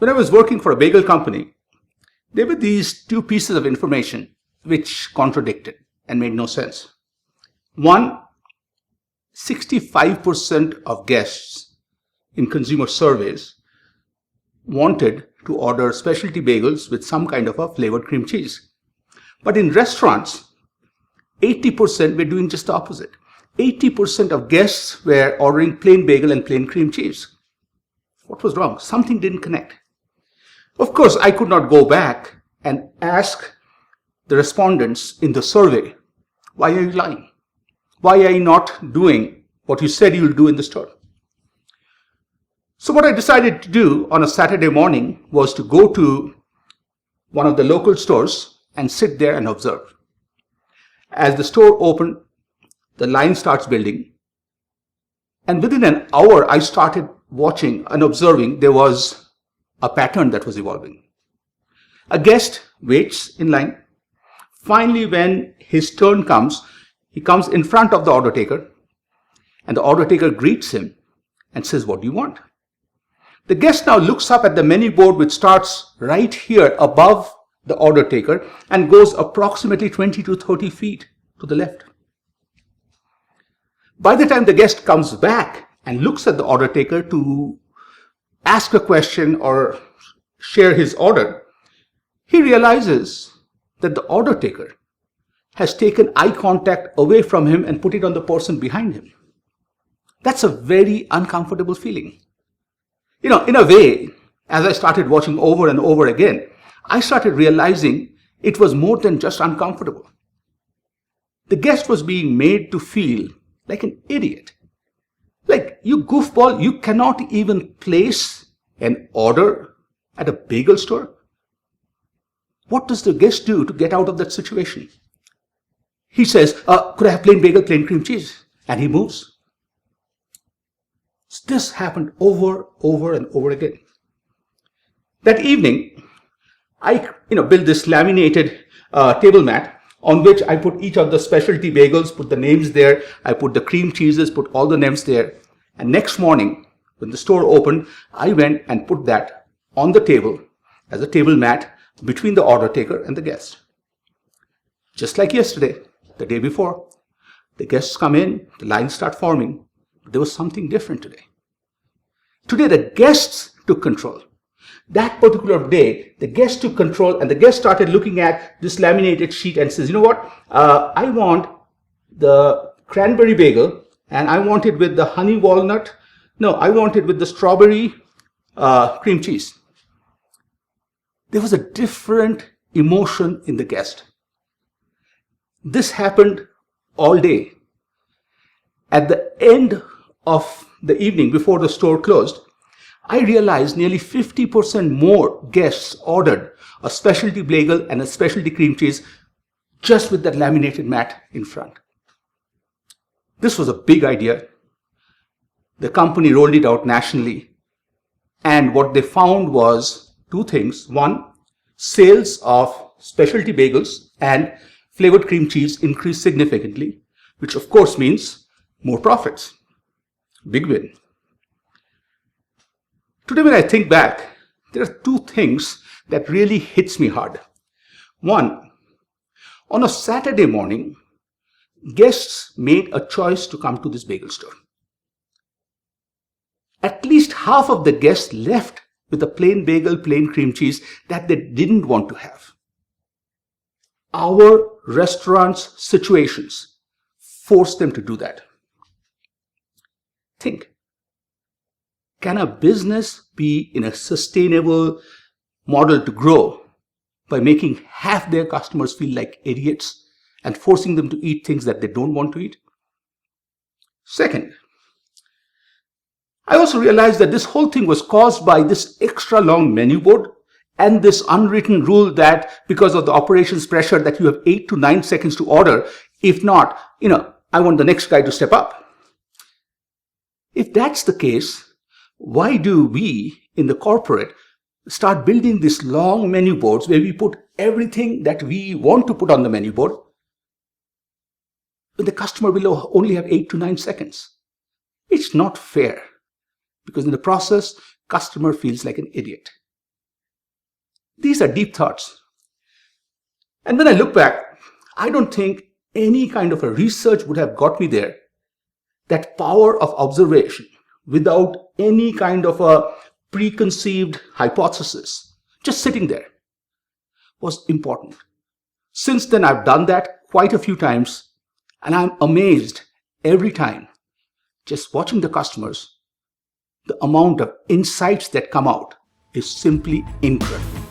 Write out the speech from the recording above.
When I was working for a bagel company, there were these two pieces of information which contradicted and made no sense. One, 65% of guests in consumer surveys wanted to order specialty bagels with some kind of a flavored cream cheese. But in restaurants, 80% were doing just the opposite. 80% of guests were ordering plain bagel and plain cream cheese. What was wrong? Something didn't connect. Of course, I could not go back and ask the respondents in the survey, why are you lying? Why are you not doing what you said you will do in the store? So what I decided to do on a Saturday morning was to go to one of the local stores and sit there and observe. As the store opened, the line starts building, and within an hour I started watching and observing. There was a pattern that was evolving. A guest waits in line. Finally, when his turn comes, he comes in front of the order taker, and the order taker greets him and says, "What do you want?" The guest now looks up at the menu board, which starts right here above the order taker and goes approximately 20 to 30 feet to the left. By the time the guest comes back and looks at the order taker to ask a question or share his order, he realizes that the order taker has taken eye contact away from him and put it on the person behind him. That's a very uncomfortable feeling. In a way, as I started watching over and over again, I started realizing it was more than just uncomfortable. The guest was being made to feel like an idiot. Like, you goofball, you cannot even place an order at a bagel store? What does the guest do to get out of that situation? He says, could I have plain bagel, plain cream cheese? And he moves. This happened over and over again. That evening, I built this laminated table mat on which I put each of the specialty bagels, put the names there. I put the cream cheeses, put all the names there. And next morning, when the store opened, I went and put that on the table as a table mat between the order taker and the guest. Just like yesterday, the day before, the guests come in, the lines start forming. There was something different today. Today, the guests took control. That particular day, the guests took control, and the guest started looking at this laminated sheet and says, you know what? I want the cranberry bagel, and I want it with the honey walnut. No, I want it with the strawberry cream cheese. There was a different emotion in the guest. This happened all day. At the end of the evening, before the store closed, I realized nearly 50% more guests ordered a specialty bagel and a specialty cream cheese just with that laminated mat in front. This was a big idea. The company rolled it out nationally, and what they found was two things. One, sales of specialty bagels and flavored cream cheese increased significantly, which of course means more profits. Big win. Today, when I think back, there are two things that really hits me hard. One, on a Saturday morning, guests made a choice to come to this bagel store. At least half of the guests left with a plain bagel, plain cream cheese that they didn't want to have. Our restaurants' situations force them to do that. Think. Can a business be in a sustainable model to grow by making half their customers feel like idiots and forcing them to eat things that they don't want to eat? Second, I also realized that this whole thing was caused by this extra long menu board and this unwritten rule that because of the operations pressure that you have 8 to 9 seconds to order. If not, I want the next guy to step up. If that's the case, why do we in the corporate start building these long menu boards where we put everything that we want to put on the menu board when the customer will only have 8 to 9 seconds? It's not fair, because in the process, customer feels like an idiot. These are deep thoughts. And when I look back, I don't think any kind of a research would have got me there. That power of observation without any kind of a preconceived hypothesis, just sitting there, was important. Since then, I've done that quite a few times, and I'm amazed every time, just watching the customers, the amount of insights that come out is simply incredible.